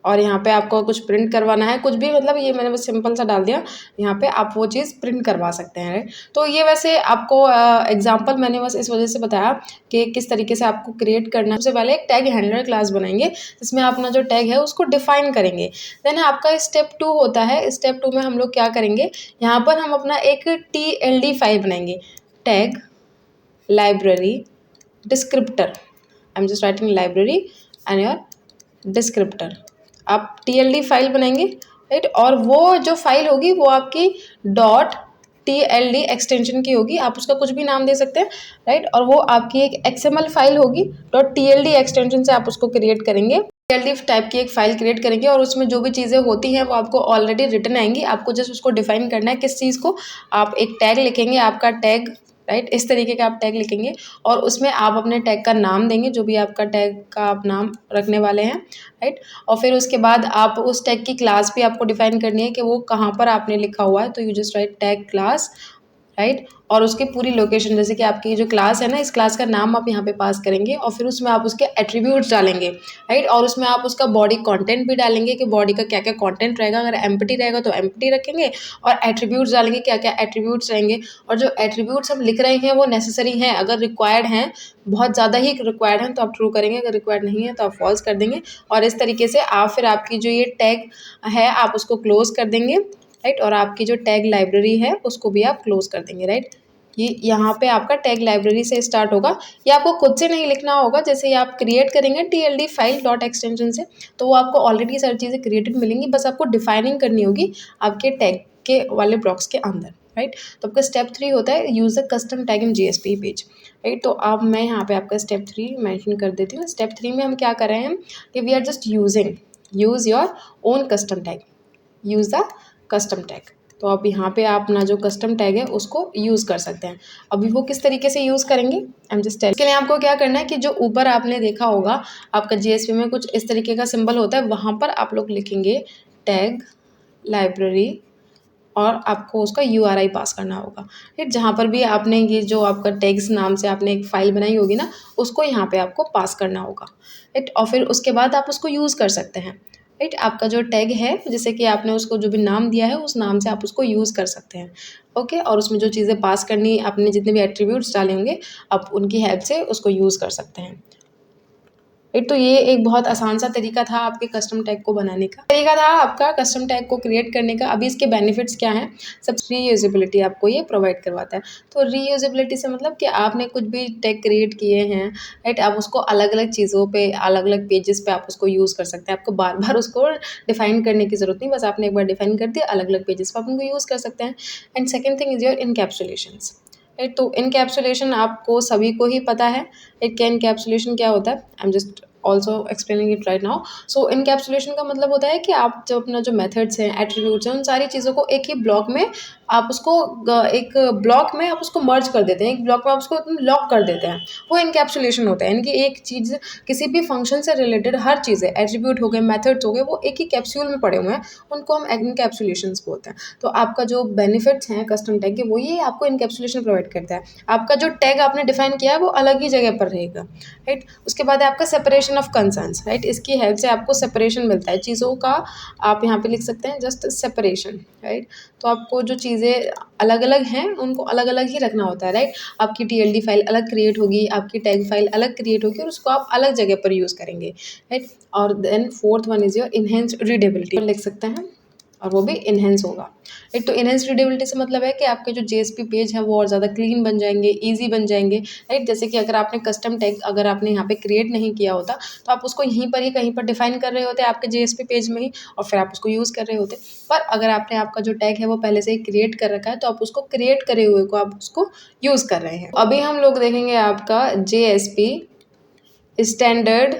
और यहाँ पे आपको कुछ प्रिंट करवाना है, कुछ भी, मतलब ये मैंने बस सिंपल सा डाल दिया, यहाँ पे आप वो चीज़ प्रिंट करवा सकते हैं, राइट। तो ये वैसे आपको एग्जांपल मैंने बस इस वजह से बताया कि किस तरीके से आपको क्रिएट करना है। सबसे पहले एक टैग हैंडलर क्लास बनाएंगे जिसमें आप अपना जो टैग है उसको डिफाइन करेंगे। देन आपका स्टेप 2 होता है। स्टेप 2 में हम लोग क्या करेंगे, यहाँ पर हम अपना एक TLD फाइल बनाएंगे, tag library descriptor. I am just writing library and your descriptor. आप TLD फाइल बनाएंगे, राइट, और वो जो फाइल होगी वो आपकी .TLD एक्सटेंशन की होगी। आप उसका कुछ भी नाम दे सकते हैं, राइट, और वो आपकी एक XML फाइल होगी। .TLD एक्सटेंशन से आप उसको क्रिएट करेंगे, TLD टाइप की एक फाइल क्रिएट करेंगे और उसमें जो भी चीज़ें होती हैं वो आपको ऑलरेडी रिटन आएंगी। आपको जस्ट उसको डिफाइन करना है किस चीज़ को। आप एक टैग लिखेंगे, आपका टैग, राइट। इस तरीके का आप टैग लिखेंगे और उसमें आप अपने टैग का नाम देंगे, जो भी आपका टैग का आप नाम रखने वाले हैं, राइट। और फिर उसके बाद आप उस टैग की क्लास भी आपको डिफाइन करनी है कि वो कहाँ पर आपने लिखा हुआ है, तो you just right tag class, right. और उसकी पूरी लोकेशन, जैसे कि आपकी जो क्लास है ना, इस क्लास का नाम आप यहाँ पे पास करेंगे और फिर उसमें आप उसके एट्रीब्यूट्स डालेंगे, राइट। और उसमें आप उसका बॉडी कंटेंट भी डालेंगे कि बॉडी का क्या क्या कंटेंट रहेगा, अगर एम्प्टी रहेगा तो एम्प्टी रखेंगे और एट्रीब्यूट्स डालेंगे क्या क्या एट्रीब्यूट्स रहेंगे। और जो एट्रीब्यूट्स हम लिख रहे हैं वो नेसेसरी हैं, अगर रिक्वायर्ड हैं, बहुत ज़्यादा ही रिक्वायर्ड हैं तो आप ट्रू करेंगे, अगर रिक्वायर्ड नहीं है तो आप फॉल्स कर देंगे। और इस तरीके से आप फिर आपकी जो ये टैग है आप उसको क्लोज कर देंगे, राइट। और आपकी जो टैग लाइब्रेरी है उसको भी आप क्लोज कर देंगे, राइट। ये यहाँ पे आपका टैग लाइब्रेरी से स्टार्ट होगा। ये आपको खुद से नहीं लिखना होगा, जैसे ये आप क्रिएट करेंगे TLD फाइल डॉट एक्सटेंशन से, तो वो आपको ऑलरेडी सारी चीज़ें क्रिएटेड मिलेंगी, बस आपको डिफाइनिंग करनी होगी आपके टैग के वाले ब्लॉक्स के अंदर, राइट। तो आपका स्टेप 3 होता है use a custom tag in GSP page, right. तो अब मैं यहाँ पे आपका स्टेप 3 मेंशन कर देती हूँ। स्टेप 3 में हम क्या कर रहे हैं कि we are just use your own custom tag, use the custom tag. तो अब यहाँ पे आप अपना जो कस्टम टैग है उसको यूज़ कर सकते हैं। अभी वो किस तरीके से यूज़ करेंगे, आई एम जस्ट टेलिंग। इसके लिए आपको क्या करना है कि जो ऊपर आपने देखा होगा आपका GSP में कुछ इस तरीके का सिंबल होता है, वहाँ पर आप लोग लिखेंगे टैग लाइब्रेरी और आपको उसका URI पास करना होगा, फिर जहाँ पर भी आपने ये जो आपका टैग्स नाम से आपने एक फ़ाइल बनाई होगी ना, उसको यहाँ पे आपको पास करना होगा, राइट। और फिर उसके बाद आप उसको यूज़ कर सकते हैं, राइट। आपका जो टैग है, जैसे कि आपने उसको जो भी नाम दिया है उस नाम से आप उसको यूज़ कर सकते हैं, ओके। और उसमें जो चीज़ें पास करनी, आपने जितने भी एट्रीब्यूट्स डाले होंगे आप उनकी हेल्प से उसको यूज़ कर सकते हैं, राइट। तो ये एक बहुत आसान सा तरीका था आपके कस्टम टैग को बनाने का, तरीका था आपका कस्टम टैग को क्रिएट करने का। अभी इसके बेनिफिट्स क्या हैं, सबसे रीयूजेबिलिटी आपको ये प्रोवाइड करवाता है। तो रीयूजेबिलिटी से मतलब कि आपने कुछ भी टैग क्रिएट किए हैं, राइट, आप उसको अलग अलग चीज़ों पे, अलग अलग पेजेस पे आप उसको यूज़ कर सकते हैं। आपको बार बार उसको डिफाइन करने की ज़रूरत नहीं, बस आपने एक बार डिफाइन कर दिया, अलग अलग पेजेस पर आप उनको यूज़ कर सकते हैं। And second thing is your encapsulations, right. तो इनकैप्सुलेशन आपको सभी को ही पता है, राइट। क्या इनकैप्सुलेशन क्या होता है, आई am just also explaining it right now. So encapsulation का मतलब होता है कि आप जो अपना जो मेथड्स हैं, एट्रीब्यूट्स हैं, उन सारी चीज़ों को एक ही ब्लॉक में आप उसको एक ब्लॉक में आप उसको मर्ज कर देते हैं, एक ब्लॉक में आप उसको लॉक कर देते हैं, वो इनकैप्सुलेशन होता है। यानी कि एक चीज़, किसी भी फंक्शन से रिलेटेड हर चीज़ें, एट्रीब्यूट हो गए, मेथड्स हो गए, वो एक ही कैप्सूल में पड़े हुए हैं, उनको हम इनकैप्सुलेशंस बोलते हैं। तो आपका जो बेनिफिट्स हैं कस्टम टैग के, वो ये आपको इनकैप्सुलेशन प्रोवाइड करता है। आपका जो टैग आपने डिफाइन किया है वो अलग ही जगह पर रहेगा, राइट। उसके बाद है आपका सेपरेशन ऑफ कंसर्न्स, राइट। इसकी हेल्प से आपको सेपरेशन मिलता है चीज़ों का, आप यहाँ पे लिख सकते हैं जस्ट सेपरेशन, राइट। तो आपको जो चीज़ें अलग अलग हैं उनको अलग अलग ही रखना होता है, राइट। आपकी TLD फाइल अलग क्रिएट होगी, आपकी टैग फाइल अलग क्रिएट होगी और उसको आप अलग जगह पर यूज़ करेंगे, राइट। और then fourth one is your enhanced readability, लिख सकते हैं, और वो भी इन्हेंस होगा, एक तो इन्हेंस रीडेबिलिटी से मतलब है कि आपके जो GSP पेज है वो और ज़्यादा क्लीन बन जाएंगे, ईजी बन जाएंगे, राइट। जैसे कि अगर आपने कस्टम टैग अगर आपने यहाँ पे क्रिएट नहीं किया होता तो आप उसको यहीं पर ही कहीं पर डिफाइन कर रहे होते आपके GSP पेज में ही, और फिर आप उसको यूज़ कर रहे होते। पर अगर आपने आपका जो टैग है वो पहले से ही क्रिएट कर रखा है तो आप उसको क्रिएट करे हुए को आप उसको यूज़ कर रहे हैं। अभी हम लोग देखेंगे आपका GSP standard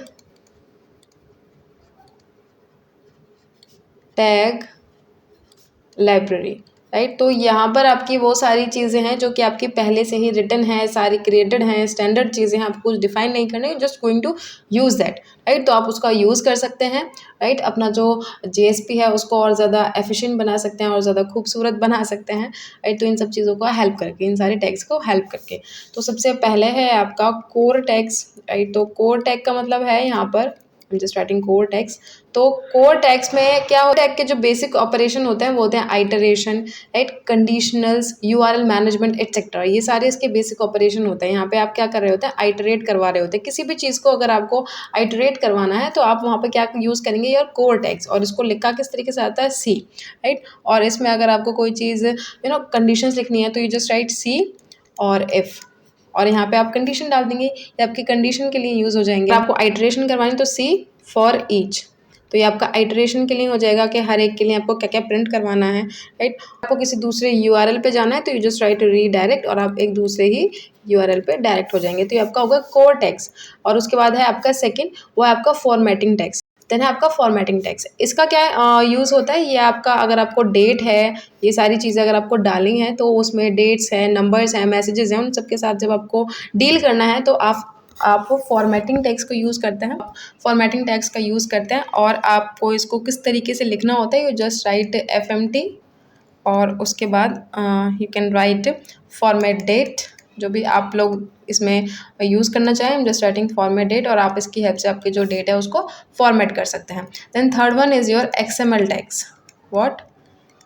tag library, right. तो यहाँ पर आपकी वो सारी चीज़ें हैं जो कि आपकी पहले से ही रिटन है, सारी क्रिएटेड हैं, स्टैंडर्ड चीज़ें हैं, आपको कुछ डिफाइन नहीं करना है, just going to use that, right. तो आप उसका यूज़ कर सकते हैं, राइट। अपना जो GSP है उसको और ज़्यादा एफिशिएंट बना सकते हैं और ज़्यादा खूबसूरत बना सकते हैं, राइट। तो इन सब चीज़ों को हेल्प करके, इन सारे टैग्स को हेल्प करके। तो सबसे पहले है आपका कोर टैग्स, राइट। तो कोर टैग का मतलब है यहाँ पर जस्ट राइटिंग कोर टैग्स। तो कोर टैग्स में क्या होता है, टैग के जो बेसिक ऑपरेशन होते हैं वो होते हैं iteration, right, conditionals, URL management etcetera, ये सारे इसके बेसिक ऑपरेशन होते हैं। यहाँ पे आप क्या कर रहे होते हैं, आइटरेट करवा रहे होते हैं किसी भी चीज़ को। अगर आपको आइटरेट करवाना है तो आप वहाँ पे क्या यूज़ करेंगे, योर कोर टैग्स, और इसको लिखा किस तरीके से आता है, C, राइट। और इसमें अगर आपको कोई चीज़ कंडीशंस लिखनी है तो यू जस्ट राइट C और if, और यहाँ पे आप कंडीशन डाल देंगे, ये आपकी कंडीशन के लिए यूज़ हो जाएंगे। आपको आइटरेशन करवानी तो C फॉर ईच, तो ये आपका आइटरेशन के लिए हो जाएगा कि हर एक के लिए आपको क्या क्या प्रिंट करवाना है, राइट। आपको किसी दूसरे URL पे जाना है तो यू जस्ट राइट रीडायरेक्ट, और आप एक दूसरे ही URL पे डायरेक्ट हो जाएंगे। तो ये आपका होगा कोर टैग्स। और उसके बाद है आपका सेकंड, वो है आपका फॉर्मेटिंग टैग्स, देन है आपका फॉर्मेटिंग टैग्स। इसका क्या यूज़ होता है, ये आपका अगर आपको डेट है, ये सारी चीज़ें अगर आपको डालनी है तो उसमें डेट्स हैं, नंबर्स हैं, मैसेजेस हैं, उन सबके साथ जब आपको डील करना है तो आप फॉर्मेटिंग टैग्स को यूज़ करते हैं, फॉर्मेटिंग टैग्स का यूज़ करते हैं। और आपको इसको किस तरीके से लिखना होता है, यू जस्ट राइट FMT और उसके बाद you can write format date, जो भी आप लोग इसमें यूज़ करना चाहें। I'm just writing format date और आप इसकी हेल्प से आपकी जो डेट है उसको फॉर्मेट कर सकते हैं। Then third one is your XML tags. What?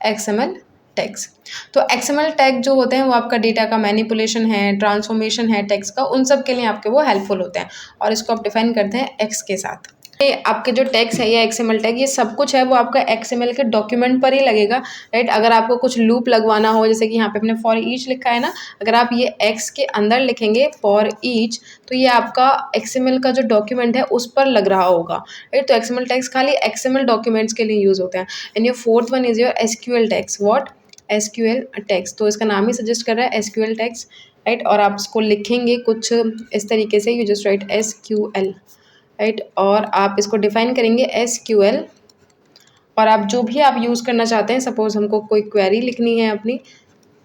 XML tags. तो XML टैग जो होते हैं वो आपका डेटा का मैनिपुलेशन है, ट्रांसफॉर्मेशन है टेक्स्ट का, उन सब के लिए आपके वो हेल्पफुल होते हैं और इसको आप डिफाइन करते हैं X के साथ। ये आपके जो टैग्स है या XML टैग, ये सब कुछ है वो आपका XML के डॉक्यूमेंट पर ही लगेगा, राइट। अगर आपको कुछ लूप लगवाना हो, जैसे कि यहाँ पे अपने फॉर ईच लिखा है ना, अगर आप ये X के अंदर लिखेंगे फॉर ईच तो ये आपका XML का जो डॉक्यूमेंट है उस पर लग रहा होगा, राइट। तो XML टैग्स खाली XML डॉक्यूमेंट्स के लिए यूज़ होते हैं। And your fourth one is your SQL tags. What? SQL tags. तो इसका नाम ही सजेस्ट कर रहा है SQL टैग्स, राइट। और आप इसको लिखेंगे कुछ इस तरीके से, you just right SQL, right. और आप इसको डिफाइन करेंगे SQL और आप जो भी आप यूज़ करना चाहते हैं, सपोज़ हमको कोई क्वेरी लिखनी है अपनी,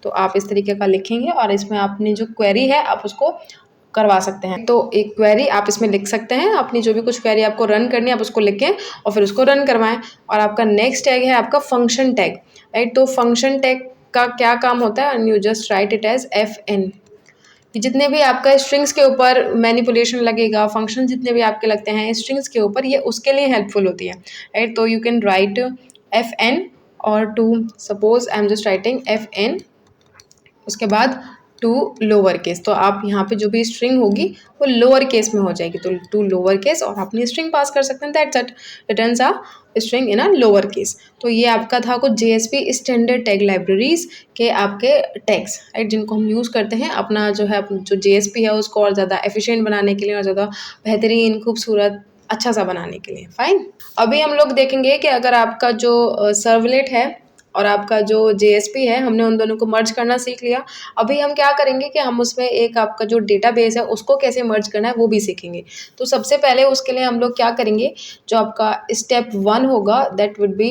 तो आप इस तरीके का लिखेंगे और इसमें अपनी जो क्वेरी है आप उसको करवा सकते हैं। तो एक क्वेरी आप इसमें लिख सकते हैं, अपनी जो भी कुछ क्वेरी आपको रन करनी है आप उसको लिखें और फिर उसको रन करवाएं। और आपका नेक्स्ट टैग है आपका फंक्शन टैग, राइट। तो फंक्शन टैग का क्या काम होता है, and you just write it as FN। कि जितने भी आपका स्ट्रिंग्स के ऊपर मैनिपुलेशन लगेगा, फंक्शन जितने भी आपके लगते हैं स्ट्रिंग्स के ऊपर, ये उसके लिए हेल्पफुल होती है, राइट। तो यू कैन राइट FN और to suppose I am just writing FN, उसके बाद टू लोअर केस। तो आप यहाँ पे जो भी स्ट्रिंग होगी वो लोअर केस में हो जाएगी, तो टू लोअर केस और अपनी स्ट्रिंग पास कर सकते हैं, that's it, returns a string in a lower case. तो ये आपका था कुछ JSP स्टैंडर्ड टैग लाइब्रेरीज के आपके टैग्स, राइट, जिनको हम यूज़ करते हैं अपना जो है जो JSP है उसको और ज़्यादा एफिशिएंट बनाने के लिए और ज़्यादा बेहतरीन, खूबसूरत, अच्छा सा बनाने के लिए। फाइन। अभी हम लोग देखेंगे कि अगर आपका जो सर्वलेट है और आपका जो JSP है, हमने उन दोनों को मर्ज करना सीख लिया। अभी हम क्या करेंगे कि हम उसमें एक आपका जो डेटाबेस है उसको कैसे मर्ज करना है वो भी सीखेंगे। तो सबसे पहले उसके लिए हम लोग क्या करेंगे, जो आपका स्टेप 1 होगा दैट वुड बी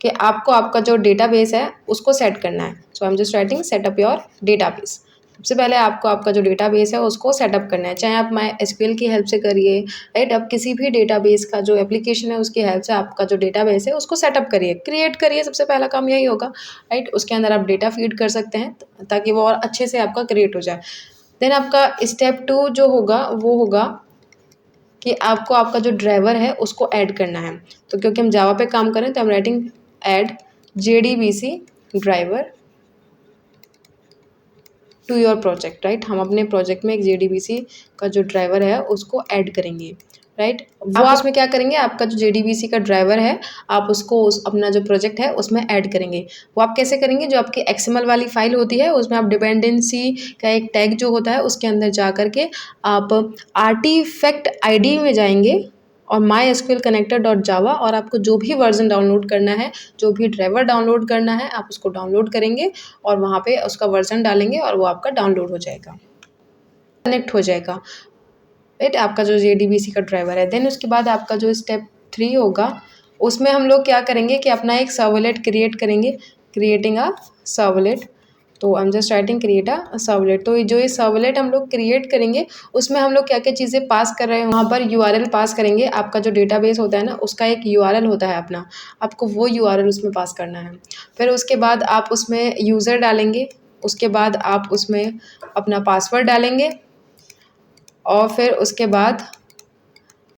कि आपको आपका जो डेटाबेस है उसको सेट करना है। So I am just writing set up your database. सबसे पहले आपको आपका जो डेटाबेस है उसको सेटअप करना है, चाहे आप MySQL की हेल्प से करिए, राइट। आप किसी भी डेटाबेस का जो एप्लीकेशन है उसकी हेल्प से आपका जो डेटाबेस है उसको सेटअप करिए, क्रिएट करिए। सबसे पहला काम यही होगा, राइट। उसके अंदर आप डेटा फीड कर सकते हैं ताकि वो और अच्छे से आपका क्रिएट हो जाए। देन आपका स्टेप 2 जो होगा वो होगा कि आपको आपका जो ड्राइवर है उसको ऐड करना है। तो क्योंकि हम जावा पे काम करें तो हम writing add JDBC driver to your project, right. हम अपने प्रोजेक्ट में एक JDBC का जो ड्राइवर है उसको ऐड करेंगे, राइट। वो आप उसमें क्या करेंगे, आपका जो JDBC का ड्राइवर है आप उसको अपना जो प्रोजेक्ट है उसमें ऐड करेंगे। वो आप कैसे करेंगे, जो आपकी XML वाली फाइल होती है उसमें आप डिपेंडेंसी का एक टैग जो होता है उसके अंदर जा करके आप आर्टिफैक्ट ID में जाएंगे और MySQL connector.java और आपको जो भी वर्जन डाउनलोड करना है, जो भी ड्राइवर डाउनलोड करना है आप उसको डाउनलोड करेंगे और वहाँ पे उसका वर्जन डालेंगे और वो आपका डाउनलोड हो जाएगा, कनेक्ट हो जाएगा, राइट। आपका जो JDBC का ड्राइवर है। देन उसके बाद आपका जो स्टेप 3 होगा उसमें हम लोग क्या करेंगे कि अपना एक सर्वलेट क्रिएट करेंगे, क्रिएटिंग अ सर्वलेट। तो I am just writing create a servlet. तो जो ये सर्वलेट हम लोग क्रिएट करेंगे उसमें हम लोग क्या क्या चीज़ें पास कर रहे हैं, वहाँ पर URL पास करेंगे। आपका जो डेटाबेस होता है ना उसका एक URL होता है अपना, आपको वो URL उसमें पास करना है। फिर उसके बाद आप उसमें यूज़र डालेंगे, उसके बाद आप उसमें अपना पासवर्ड डालेंगे और फिर उसके बाद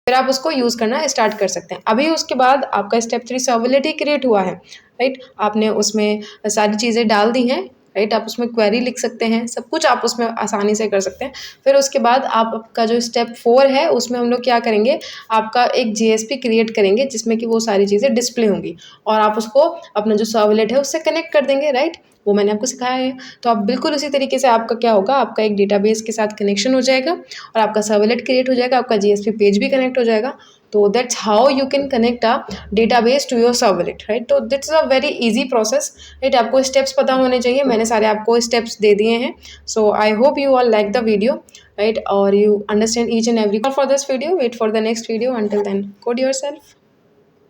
फिर आप उसको यूज़ करना स्टार्ट कर सकते हैं। अभी उसके बाद आपका स्टेप 3 सर्वलेट ही क्रिएट हुआ है, राइट। आपने उसमें सारी चीज़ें डाल दी हैं, राइट। आप उसमें क्वेरी लिख सकते हैं, सब कुछ आप उसमें आसानी से कर सकते हैं। फिर उसके बाद आपका जो स्टेप 4 है उसमें हम लोग क्या करेंगे, आपका एक JSP क्रिएट करेंगे जिसमें कि वो सारी चीज़ें डिस्प्ले होंगी और आप उसको अपना जो सर्वलेट है उससे कनेक्ट कर देंगे, राइट। वो मैंने आपको सिखाया है। तो आप बिल्कुल उसी तरीके से आपका क्या होगा, आपका एक डेटाबेस के साथ कनेक्शन हो जाएगा और आपका सर्वलेट क्रिएट हो जाएगा, आपका JSP पेज भी कनेक्ट हो जाएगा। तो that's how you can connect a database to your servlet, right. तो that's a very easy process, right. आपको स्टेप्स पता होने चाहिए, मैंने सारे आपको स्टेप्स दे दिए हैं। So I hope you all like the video, right, or you understand each and every. For this video, wait for the next video. Until then, code yourself.